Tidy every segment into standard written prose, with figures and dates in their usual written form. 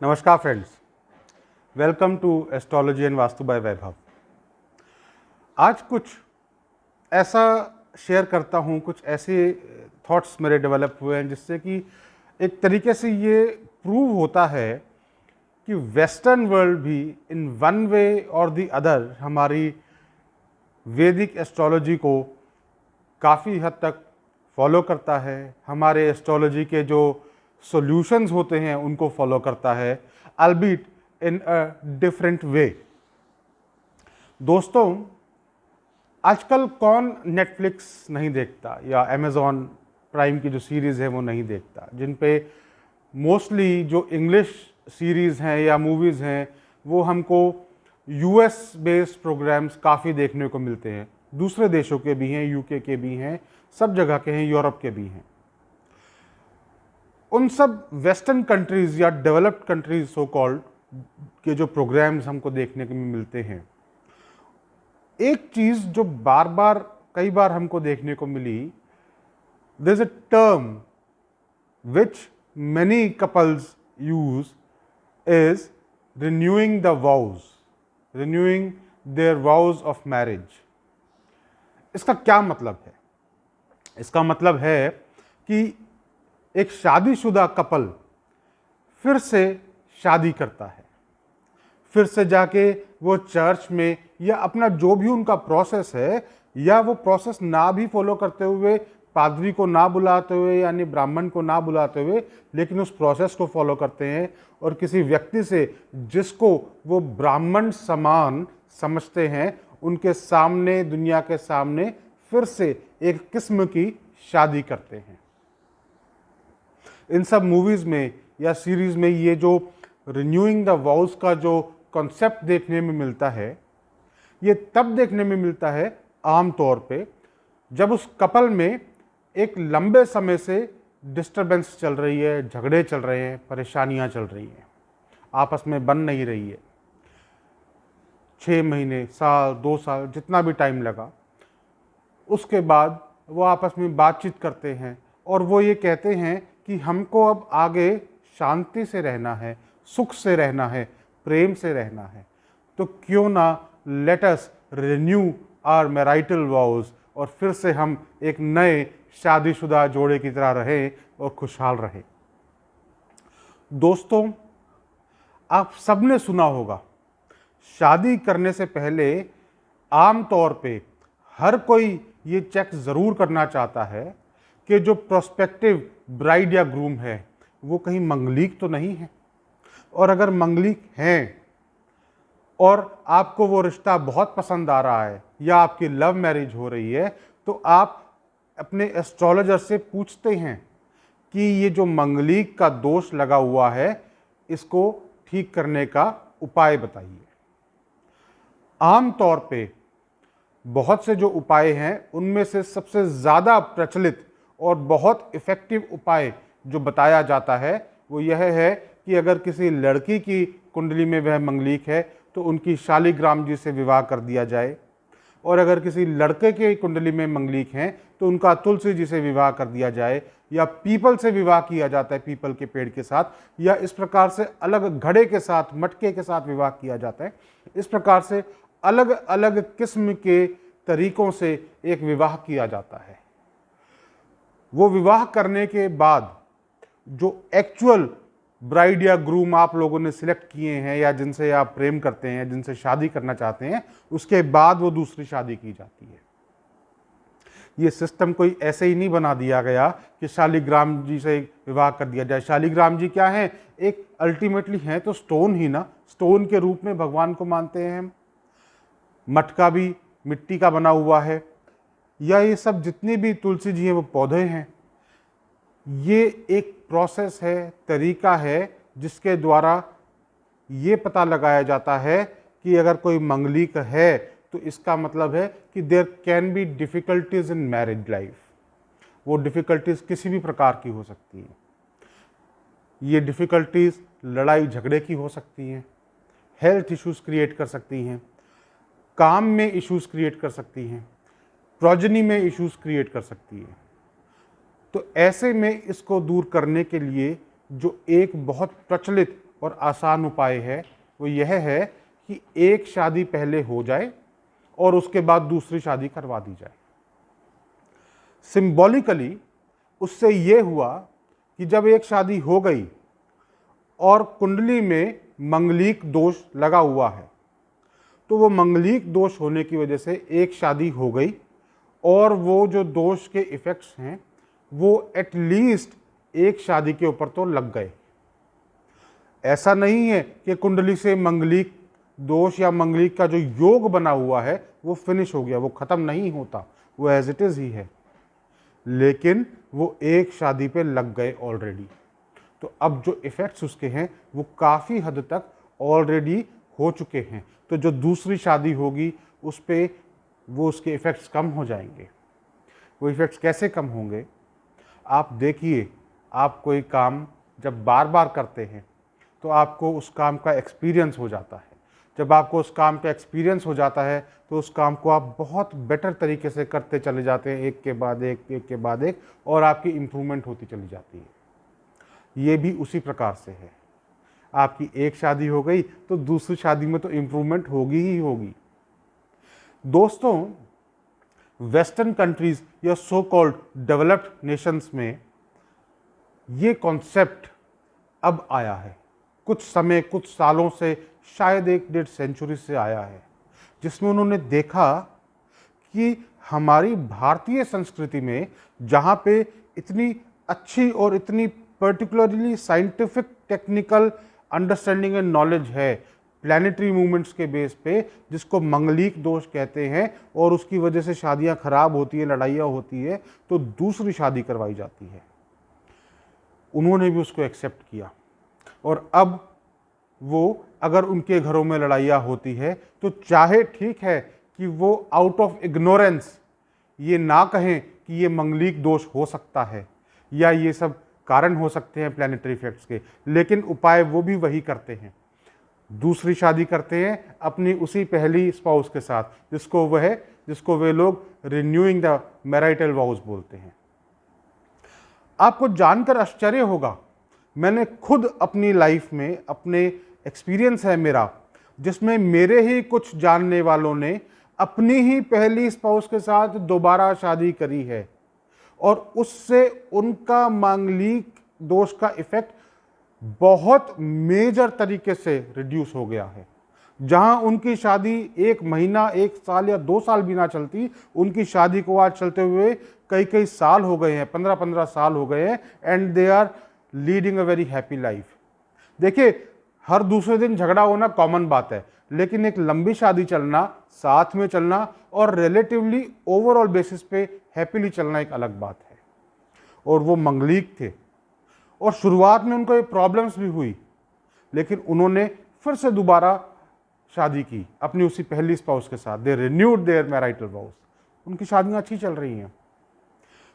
नमस्कार friends, welcome to astrology and Vastu by Vaibhav. आज कुछ ऐसा शेयर करता हूँ, कुछ ऐसे थॉट्स मेरे डेवलप हुए हैं जिससे कि एक तरीके से ये प्रूव होता है कि वेस्टर्न वर्ल्ड भी इन वन वे और द अदर हमारी वैदिक एस्ट्रोलॉजी को काफ़ी हद तक फॉलो करता है, हमारे एस्ट्रोलॉजी के जो सॉल्यूशंस होते हैं उनको फॉलो करता है, अल्बीट इन अ डिफरेंट वे। दोस्तों, आजकल कौन नेटफ्लिक्स नहीं देखता या अमेज़ॉन प्राइम की जो सीरीज़ है वो नहीं देखता, जिन पे मोस्टली जो इंग्लिश सीरीज़ हैं या मूवीज़ हैं वो हमको यूएस बेस्ड प्रोग्राम्स काफ़ी देखने को मिलते हैं। दूसरे देशों के भी हैं, यूके के भी हैं, सब जगह के हैं, यूरोप के भी हैं। उन सब वेस्टर्न कंट्रीज़ या डेवलप्ड कंट्रीज़ सो कॉल्ड के जो प्रोग्राम्स हमको देखने को मिलते हैं, एक चीज़ जो बार बार कई बार हमको देखने को मिली, there is a term which many couples use is renewing the vows, renewing their vows of marriage. इसका क्या मतलब है? इसका मतलब है कि एक शादीशुदा कपल फिर से शादी करता है, फिर से जाके वो चर्च में या अपना जो भी उनका प्रोसेस है, या वो प्रोसेस ना भी फॉलो करते हुए, पादरी को ना बुलाते हुए यानी ब्राह्मण को ना बुलाते हुए, लेकिन उस प्रोसेस को फॉलो करते हैं और किसी व्यक्ति से जिसको वो ब्राह्मण समान समझते हैं उनके सामने, दुनिया के सामने फिर से एक किस्म की शादी करते हैं। इन सब मूवीज में या सीरीज में ये जो रिन्यूइंग द वॉउज का जो कॉन्सेप्ट देखने में मिलता है, ये तब देखने में मिलता है आमतौर पे जब उस कपल में एक लंबे समय से डिस्टरबेंस चल रही है, झगड़े चल रहे हैं, परेशानियां चल रही हैं, आपस में बन नहीं रही है। 6 महीने, साल, 2 साल, जितना भी टाइम लगा, उसके बाद वो आपस में बातचीत करते हैं और वो ये कहते हैं कि हमको अब आगे शांति से रहना है, सुख से रहना है, प्रेम से रहना है, तो क्यों ना let us renew our marital vows, और फिर से हम एक नए शादीशुदा जोड़े की तरह रहें और खुशहाल रहें। दोस्तों, आप सबने सुना होगा, शादी करने से पहले आमतौर पे हर कोई ये चेक ज़रूर करना चाहता है कि जो प्रोस्पेक्टिव ब्राइड या ग्रूम है वो कहीं मंगलीक तो नहीं है, और अगर मंगलीक हैं और आपको वो रिश्ता बहुत पसंद आ रहा है या आपकी लव मैरिज हो रही है, तो आप अपने एस्ट्रोलॉजर से पूछते हैं कि ये जो मंगलीक का दोष लगा हुआ है इसको ठीक करने का उपाय बताइए। आमतौर पे बहुत से जो उपाय हैं उनमें से सबसे ज़्यादा प्रचलित और बहुत इफ़ेक्टिव उपाय जो बताया जाता है वो यह है कि अगर किसी लड़की की कुंडली में वह मंगलीक है तो उनकी शालिग्राम जी से विवाह कर दिया जाए, और अगर किसी लड़के की कुंडली में मंगलीक हैं तो उनका तुलसी जी से विवाह कर दिया जाए, या पीपल से विवाह किया जाता है, पीपल के पेड़ के साथ, या इस प्रकार से अलग घड़े के साथ, मटके के साथ विवाह किया जाता है। इस प्रकार से अलग अलग किस्म के तरीकों से एक विवाह किया जाता है। वो विवाह करने के बाद जो एक्चुअल ब्राइड या ग्रूम आप लोगों ने सिलेक्ट किए हैं या जिनसे आप प्रेम करते हैं, जिनसे शादी करना चाहते हैं, उसके बाद वो दूसरी शादी की जाती है। ये सिस्टम कोई ऐसे ही नहीं बना दिया गया कि शालिग्राम जी से विवाह कर दिया जाए। शालिग्राम जी क्या है? एक अल्टीमेटली है तो स्टोन ही ना, स्टोन के रूप में भगवान को मानते हैं हम। मटका भी मिट्टी का बना हुआ है, या ये सब जितनी भी तुलसी जी हैं वो पौधे हैं। ये एक प्रोसेस है, तरीका है जिसके द्वारा ये पता लगाया जाता है कि अगर कोई मंगलीक है तो इसका मतलब है कि there can be difficulties in marriage life. वो डिफ़िकल्टीज किसी भी प्रकार की हो सकती हैं। ये डिफ़िकल्टीज लड़ाई झगड़े की हो सकती हैं, हेल्थ इश्यूज क्रिएट कर सकती हैं, काम में इश्यूज क्रिएट कर सकती हैं, प्रोजनी में इश्यूज क्रिएट कर सकती है। तो ऐसे में इसको दूर करने के लिए जो एक बहुत प्रचलित और आसान उपाय है वो यह है कि एक शादी पहले हो जाए और उसके बाद दूसरी शादी करवा दी जाए। सिंबॉलिकली उससे यह हुआ कि जब एक शादी हो गई और कुंडली में मंगलिक दोष लगा हुआ है, तो वो मंगलिक दोष होने की वजह से एक शादी हो गई और वो जो दोष के इफेक्ट्स हैं वो एटलीस्ट एक शादी के ऊपर तो लग गए। ऐसा नहीं है कि कुंडली से मंगलिक दोष या मंगलिक का जो योग बना हुआ है वो फिनिश हो गया, वो खत्म नहीं होता, वो एज इट इज ही है, लेकिन वो एक शादी पे लग गए ऑलरेडी। तो अब जो इफेक्ट्स उसके हैं वो काफ़ी हद तक ऑलरेडी हो चुके हैं। तो जो दूसरी शादी होगी उस पर वो उसके इफ़ेक्ट्स कम हो जाएंगे। वो इफ़ेक्ट्स कैसे कम होंगे? आप देखिए, आप कोई काम जब बार बार करते हैं तो आपको उस काम का एक्सपीरियंस हो जाता है। जब आपको उस काम का एक्सपीरियंस हो जाता है तो उस काम को आप बहुत बेटर तरीके से करते चले जाते हैं, एक के बाद एक, और आपकी इम्प्रूवमेंट होती चली जाती है। ये भी उसी प्रकार से है। आपकी एक शादी हो गई तो दूसरी शादी में तो इम्प्रूवमेंट होगी ही होगी। दोस्तों, वेस्टर्न कंट्रीज या सो कॉल्ड डेवलप्ड नेशंस में ये कॉन्सेप्ट अब आया है, कुछ समय, कुछ सालों से, शायद 1-1.5 सेंचुरी से आया है, जिसमें उन्होंने देखा कि हमारी भारतीय संस्कृति में जहाँ पे इतनी अच्छी और इतनी particularly scientific technical understanding and knowledge है प्लानिटरी मूवमेंट्स के बेस पे, जिसको मंगलिक दोष कहते हैं, और उसकी वजह से शादियां खराब होती है, लड़ाइयाँ होती है, तो दूसरी शादी करवाई जाती है। उन्होंने भी उसको एक्सेप्ट किया और अब वो अगर उनके घरों में लड़ाइयाँ होती है तो चाहे ठीक है कि वो आउट ऑफ इग्नोरेंस ये ना कहें कि ये मंगलिक दोष हो सकता है या ये सब कारण हो सकते हैं प्लानिटरी इफेक्ट्स के, लेकिन उपाय वो भी वही करते हैं, दूसरी शादी करते हैं अपनी उसी पहली स्पाउस के साथ, जिसको वे लोग रिन्यूइंग द मैरिटल वाउज बोलते हैं। आपको जानकर आश्चर्य होगा, मैंने खुद अपनी लाइफ में, अपने एक्सपीरियंस है मेरा, जिसमें मेरे ही कुछ जानने वालों ने अपनी ही पहली स्पाउस के साथ दोबारा शादी करी है और उससे उनका मांगलिक दोष का इफेक्ट बहुत मेजर तरीके से रिड्यूस हो गया है। जहां उनकी शादी 1 महीना, 1 साल या 2 साल भी ना चलती, उनकी शादी को आज चलते हुए कई साल हो गए हैं, 15-15 साल हो गए हैं, and they are leading a very happy life. देखिए, हर दूसरे दिन झगड़ा होना कॉमन बात है, लेकिन एक लंबी शादी चलना, साथ में चलना और रिलेटिवली ओवरऑल बेसिस पे हैप्पीली चलना एक अलग बात है। और वो मंगलिक थे और शुरुआत में उनको ये प्रॉब्लम्स भी हुई, लेकिन उन्होंने फिर से दोबारा शादी की अपनी उसी पहली स्पाउस के साथ। दे रिन्यूड देयर मैरिटल वाउज। उनकी शादियां अच्छी चल रही हैं।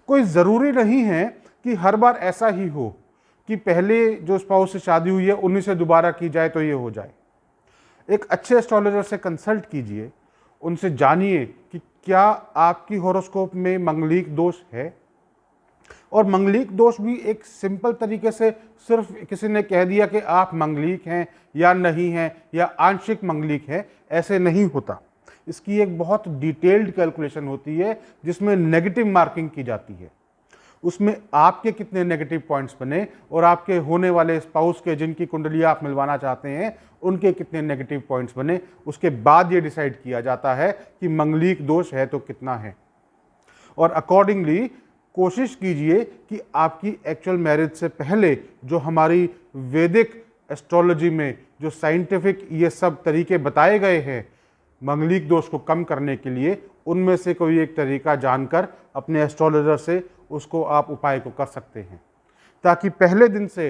कोई ज़रूरी नहीं है कि हर बार ऐसा ही हो कि पहले जो स्पाउस से शादी हुई है उन्हीं से दोबारा की जाए तो ये हो जाए। एक अच्छे एस्ट्रोलॉजर से कंसल्ट कीजिए, उनसे जानिए कि क्या आपकी हॉरोस्कोप में मंगलिक दोष है। और मंगलिक दोष भी एक सिंपल तरीके से सिर्फ किसी ने कह दिया कि आप मंगलिक हैं या नहीं हैं या आंशिक मंगलिक हैं, ऐसे नहीं होता। इसकी एक बहुत डिटेल्ड कैलकुलेशन होती है जिसमें नेगेटिव मार्किंग की जाती है। उसमें आपके कितने नेगेटिव पॉइंट्स बने और आपके होने वाले स्पाउस के, जिनकी कुंडली आप मिलवाना चाहते हैं, उनके कितने नेगेटिव पॉइंट्स बने, उसके बाद ये डिसाइड किया जाता है कि मंगलिक दोष है तो कितना है। और अकॉर्डिंगली कोशिश कीजिए कि आपकी एक्चुअल मैरिज से पहले जो हमारी वैदिक एस्ट्रोलॉजी में जो साइंटिफिक ये सब तरीके बताए गए हैं मंगलिक दोष को कम करने के लिए, उनमें से कोई एक तरीका जानकर अपने एस्ट्रोलॉजर से उसको आप उपाय को कर सकते हैं, ताकि पहले दिन से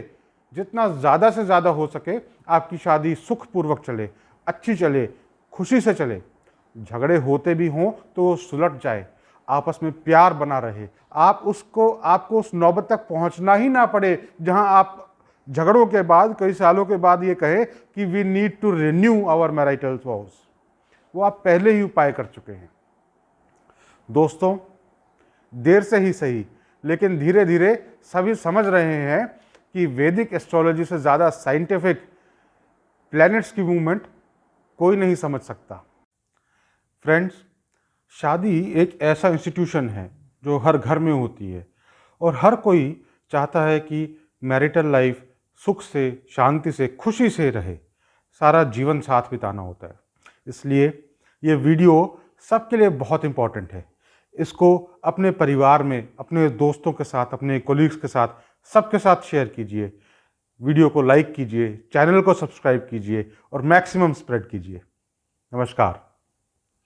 जितना ज़्यादा से ज़्यादा हो सके आपकी शादी सुखपूर्वक चले, अच्छी चले, खुशी से चले। झगड़े होते भी हों तो वो सुलट जाए, आपस में प्यार बना रहे, आपको उस नौबत तक पहुंचना ही ना पड़े जहां आप झगड़ों के बाद, कई सालों के बाद ये कहे कि we need to renew our marital vows. वो आप पहले ही उपाय कर चुके हैं। दोस्तों, देर से ही सही, लेकिन धीरे धीरे सभी समझ रहे हैं कि वैदिक एस्ट्रोलॉजी से ज़्यादा साइंटिफिक प्लैनेट्स की मूवमेंट कोई नहीं समझ सकता। फ्रेंड्स, शादी एक ऐसा इंस्टीट्यूशन है जो हर घर में होती है और हर कोई चाहता है कि मैरिटल लाइफ सुख से, शांति से, खुशी से रहे, सारा जीवन साथ बिताना होता है। इसलिए ये वीडियो सबके लिए बहुत इम्पॉर्टेंट है। इसको अपने परिवार में, अपने दोस्तों के साथ, अपने कोलीग्स के साथ, सबके साथ शेयर कीजिए। वीडियो को लाइक कीजिए, चैनल को सब्सक्राइब कीजिए और मैक्सिमम स्प्रेड कीजिए। नमस्कार।